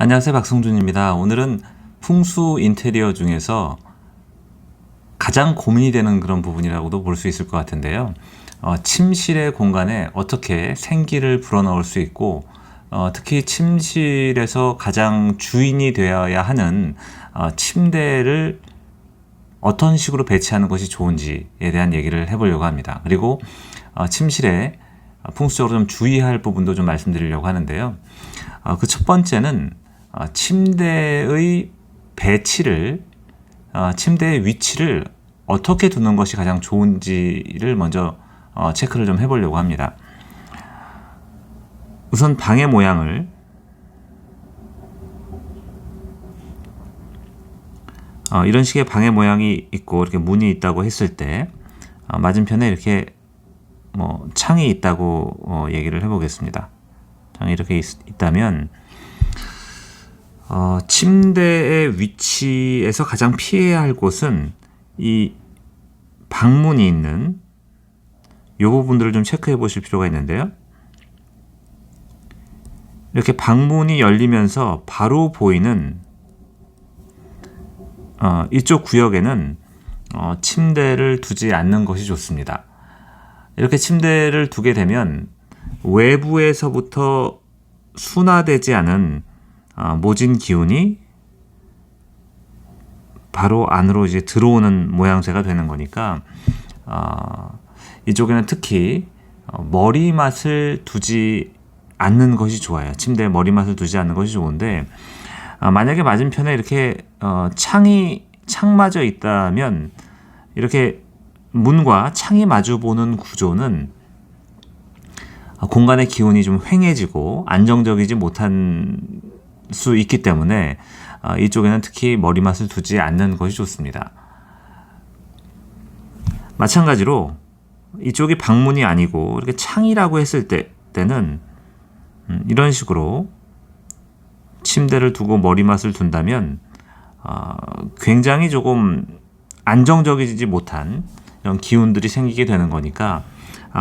안녕하세요, 박성준입니다. 오늘은 풍수 인테리어 중에서 가장 고민이 되는 그런 부분이라고도 볼 수 있을 것 같은데요. 침실의 공간에 어떻게 생기를 불어넣을 수 있고, 특히 침실에서 가장 주인이 되어야 하는 침대를 어떤 식으로 배치하는 것이 좋은지에 대한 얘기를 해보려고 합니다. 그리고 침실에 풍수적으로 좀 주의할 부분도 좀 말씀드리려고 하는데요. 그 첫 번째는 침대의 배치를, 침대의 위치를 어떻게 두는 것이 가장 좋은지를 먼저 체크를 좀 해보려고 합니다. 우선 방의 모양을 이런 식의 방의 모양이 있고 이렇게 문이 있다고 했을 때 맞은편에 이렇게 창이 있다고 얘기를 해보겠습니다. 창이 이렇게 있다면 침대의 위치에서 가장 피해야 할 곳은 이 방문이 있는 이 부분들을 좀 체크해 보실 필요가 있는데요. 이렇게 방문이 열리면서 바로 보이는 이쪽 구역에는 침대를 두지 않는 것이 좋습니다. 이렇게 침대를 두게 되면 외부에서부터 순화되지 않은 모진 기운이 바로 안으로 이제 들어오는 모양새가 되는 거니까 이쪽에는 특히 머리맡을 두지 않는 것이 좋아요. 침대에 머리맡을 두지 않는 것이 좋은데 만약에 맞은편에 이렇게 창마저 있다면 이렇게 문과 창이 마주 보는 구조는 공간의 기운이 좀 휑해지고 안정적이지 못한 수 있기 때문에 이쪽에는 특히 머리맡을 두지 않는 것이 좋습니다. 마찬가지로 이쪽이 방문이 아니고 이렇게 창이라고 했을 때는 이런 식으로 침대를 두고 머리맡을 둔다면 굉장히 조금 안정적이지 못한 이런 기운들이 생기게 되는 거니까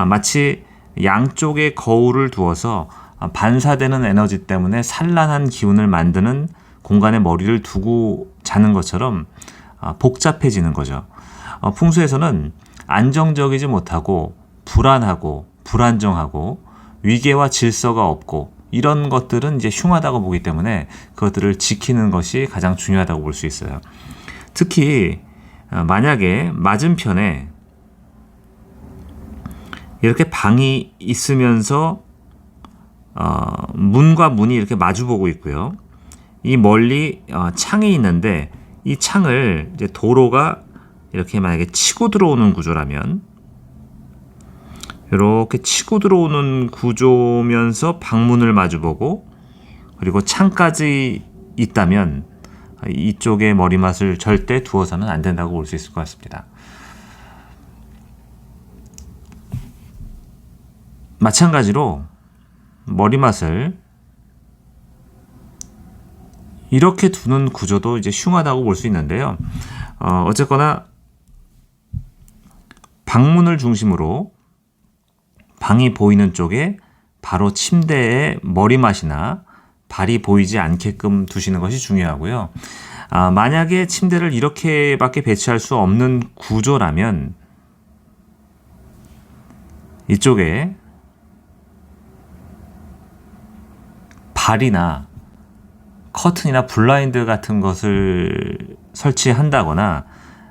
마치 양쪽에 거울을 두어서 반사되는 에너지 때문에 산란한 기운을 만드는 공간에 머리를 두고 자는 것처럼 복잡해지는 거죠. 풍수에서는 안정적이지 못하고 불안하고 불안정하고 위계와 질서가 없고 이런 것들은 이제 흉하다고 보기 때문에 그것들을 지키는 것이 가장 중요하다고 볼 수 있어요. 특히 만약에 맞은편에 이렇게 방이 있으면서 문과 문이 이렇게 마주보고 있고요. 이 멀리 창이 있는데 이 창을 이제 도로가 이렇게 만약에 치고 들어오는 구조라면 이렇게 치고 들어오는 구조면서 방문을 마주보고 그리고 창까지 있다면 이쪽에 머리맡을 절대 두어서는 안 된다고 볼 수 있을 것 같습니다. 마찬가지로 머리맡을 이렇게 두는 구조도 이제 흉하다고 볼 수 있는데요. 어쨌거나 방문을 중심으로 방이 보이는 쪽에 바로 침대의 머리맡이나 발이 보이지 않게끔 두시는 것이 중요하고요. 만약에 침대를 이렇게밖에 배치할 수 없는 구조라면 이쪽에 발이나 커튼이나 블라인드 같은 것을 설치한다거나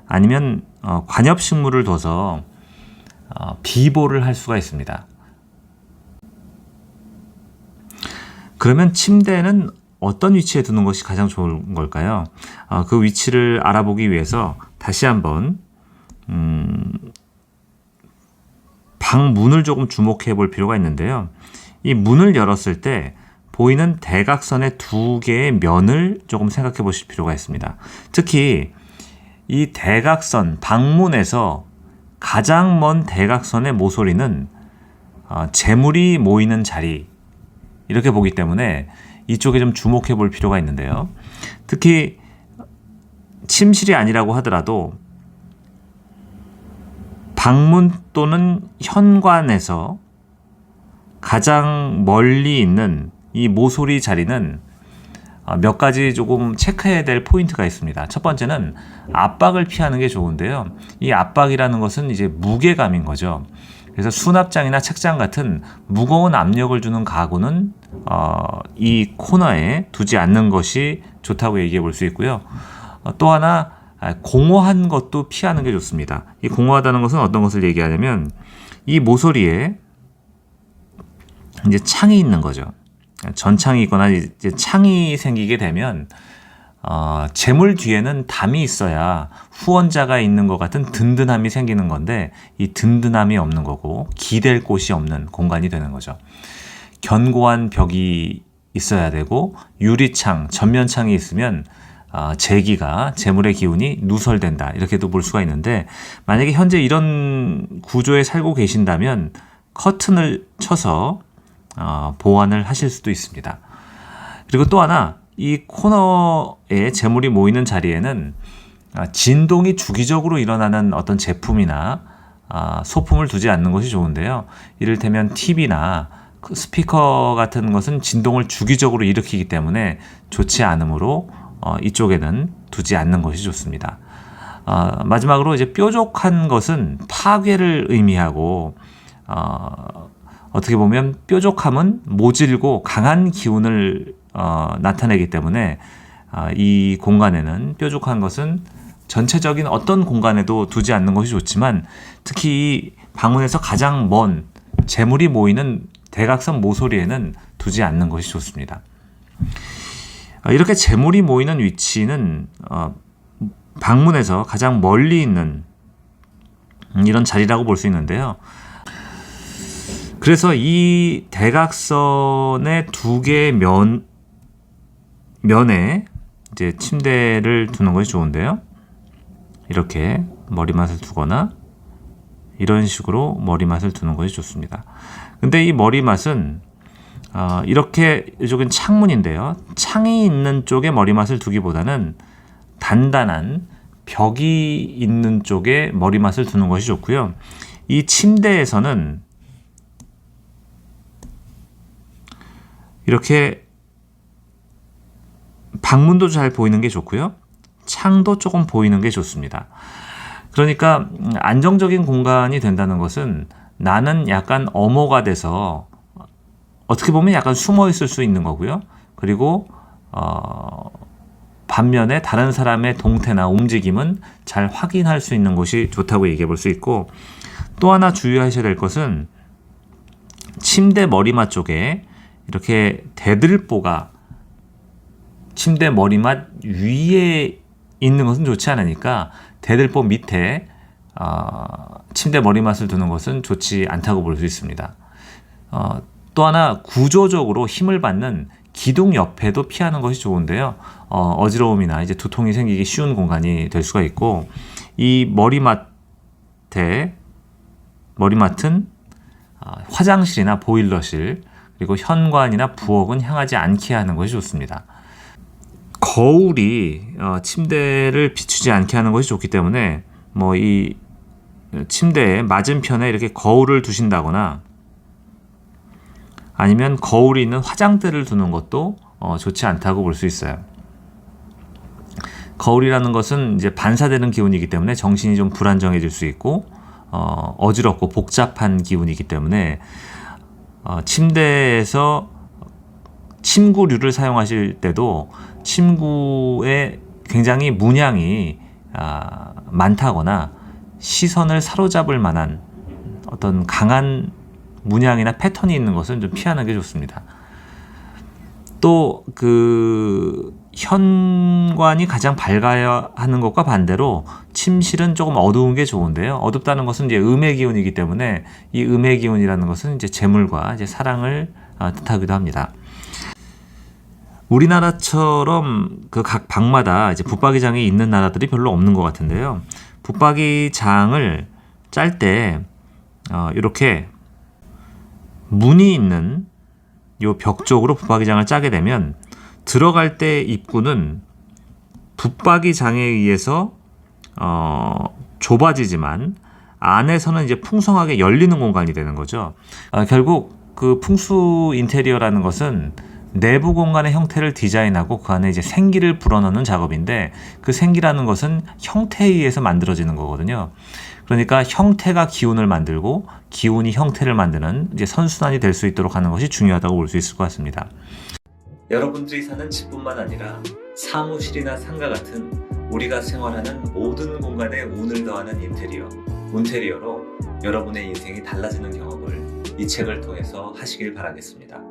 아니면 관엽식물을 둬서 비보를 할 수가 있습니다. 그러면 침대는 어떤 위치에 두는 것이 가장 좋은 걸까요? 그 위치를 알아보기 위해서 다시 한번 방 문을 조금 주목해 볼 필요가 있는데요. 이 문을 열었을 때 보이는 대각선의 두 개의 면을 조금 생각해 보실 필요가 있습니다. 특히 이 대각선, 방문에서 가장 먼 대각선의 모서리는 재물이 모이는 자리 이렇게 보기 때문에 이쪽에 좀 주목해 볼 필요가 있는데요. 특히 침실이 아니라고 하더라도 방문 또는 현관에서 가장 멀리 있는 이 모서리 자리는 몇 가지 조금 체크해야 될 포인트가 있습니다. 첫 번째는 압박을 피하는 게 좋은데요. 이 압박이라는 것은 이제 무게감인 거죠. 그래서 수납장이나 책장 같은 무거운 압력을 주는 가구는 이 코너에 두지 않는 것이 좋다고 얘기해 볼 수 있고요. 또 하나 공허한 것도 피하는 게 좋습니다. 이 공허하다는 것은 어떤 것을 얘기하냐면 이 모서리에 이제 창이 있는 거죠. 전창이 있거나 이제 창이 생기게 되면 재물 뒤에는 담이 있어야 후원자가 있는 것 같은 든든함이 생기는 건데 이 든든함이 없는 거고 기댈 곳이 없는 공간이 되는 거죠. 견고한 벽이 있어야 되고 유리창, 전면창이 있으면 재기가 재물의 기운이 누설된다 이렇게도 볼 수가 있는데 만약에 현재 이런 구조에 살고 계신다면 커튼을 쳐서 보완을 하실 수도 있습니다. 그리고 또 하나 이 코너에 재물이 모이는 자리에는 진동이 주기적으로 일어나는 어떤 제품이나 소품을 두지 않는 것이 좋은데요. 이를테면 TV나 스피커 같은 것은 진동을 주기적으로 일으키기 때문에 좋지 않으므로 이쪽에는 두지 않는 것이 좋습니다. 마지막으로 이제 뾰족한 것은 파괴를 의미하고 어떻게 보면 뾰족함은 모질고 강한 기운을 나타내기 때문에 이 공간에는 뾰족한 것은 전체적인 어떤 공간에도 두지 않는 것이 좋지만 특히 이 방문에서 가장 먼 재물이 모이는 대각선 모서리에는 두지 않는 것이 좋습니다. 이렇게 재물이 모이는 위치는 방문에서 가장 멀리 있는 이런 자리라고 볼 수 있는데요. 그래서 이 대각선의 두 개의 면에 이제 침대를 두는 것이 좋은데요. 이렇게 머리맡을 두거나 이런 식으로 머리맡을 두는 것이 좋습니다. 근데 이 머리맡은 이렇게 이쪽은 창문인데요. 창이 있는 쪽에 머리맡을 두기보다는 단단한 벽이 있는 쪽에 머리맡을 두는 것이 좋고요. 이 침대에서는 이렇게 방문도 잘 보이는 게 좋고요. 창도 조금 보이는 게 좋습니다. 그러니까 안정적인 공간이 된다는 것은 나는 약간 엄호가 돼서 어떻게 보면 약간 숨어 있을 수 있는 거고요. 그리고 반면에 다른 사람의 동태나 움직임은 잘 확인할 수 있는 것이 좋다고 얘기해 볼 수 있고 또 하나 주의하셔야 될 것은 침대 머리맡 쪽에 이렇게 대들보가 침대 머리맡 위에 있는 것은 좋지 않으니까 대들보 밑에 침대 머리맡을 두는 것은 좋지 않다고 볼 수 있습니다. 또 하나 구조적으로 힘을 받는 기둥 옆에도 피하는 것이 좋은데요. 어지러움이나 이제 두통이 생기기 쉬운 공간이 될 수가 있고 이 머리맡은 화장실이나 보일러실 그리고 현관이나 부엌은 향하지 않게 하는 것이 좋습니다. 거울이 침대를 비추지 않게 하는 것이 좋기 때문에 이 침대의 맞은편에 이렇게 거울을 두신다거나 아니면 거울이 있는 화장대를 두는 것도 좋지 않다고 볼 수 있어요. 거울이라는 것은 이제 반사되는 기운이기 때문에 정신이 좀 불안정해질 수 있고 어지럽고 복잡한 기운이기 때문에 침대에서 침구류를 사용하실 때도 침구에 굉장히 문양이 많다거나 시선을 사로잡을 만한 어떤 강한 문양이나 패턴이 있는 것은 좀 피하는 게 좋습니다. 또 현관이 가장 밝아야 하는 것과 반대로 침실은 조금 어두운 게 좋은데요. 어둡다는 것은 이제 음의 기운이기 때문에 이 음의 기운이라는 것은 이제 재물과 이제 사랑을 뜻하기도 합니다. 우리나라처럼 각 방마다 이제 붙박이장이 있는 나라들이 별로 없는 것 같은데요. 붙박이장을 짤 때 이렇게 문이 있는 요 벽 쪽으로 붙박이장을 짜게 되면 들어갈 때 입구는 붙박이장에 의해서 좁아지지만 안에서는 이제 풍성하게 열리는 공간이 되는 거죠. 결국 그 풍수 인테리어라는 것은 내부 공간의 형태를 디자인하고 그 안에 이제 생기를 불어넣는 작업인데, 그 생기라는 것은 형태에 의해서 만들어지는 거거든요. 그러니까 형태가 기운을 만들고 기운이 형태를 만드는 이제 선순환이 될 수 있도록 하는 것이 중요하다고 볼 수 있을 것 같습니다. 여러분들이 사는 집뿐만 아니라 사무실이나 상가 같은 우리가 생활하는 모든 공간에 운을 더하는 인테리어, 운테리어로 여러분의 인생이 달라지는 경험을 이 책을 통해서 하시길 바라겠습니다.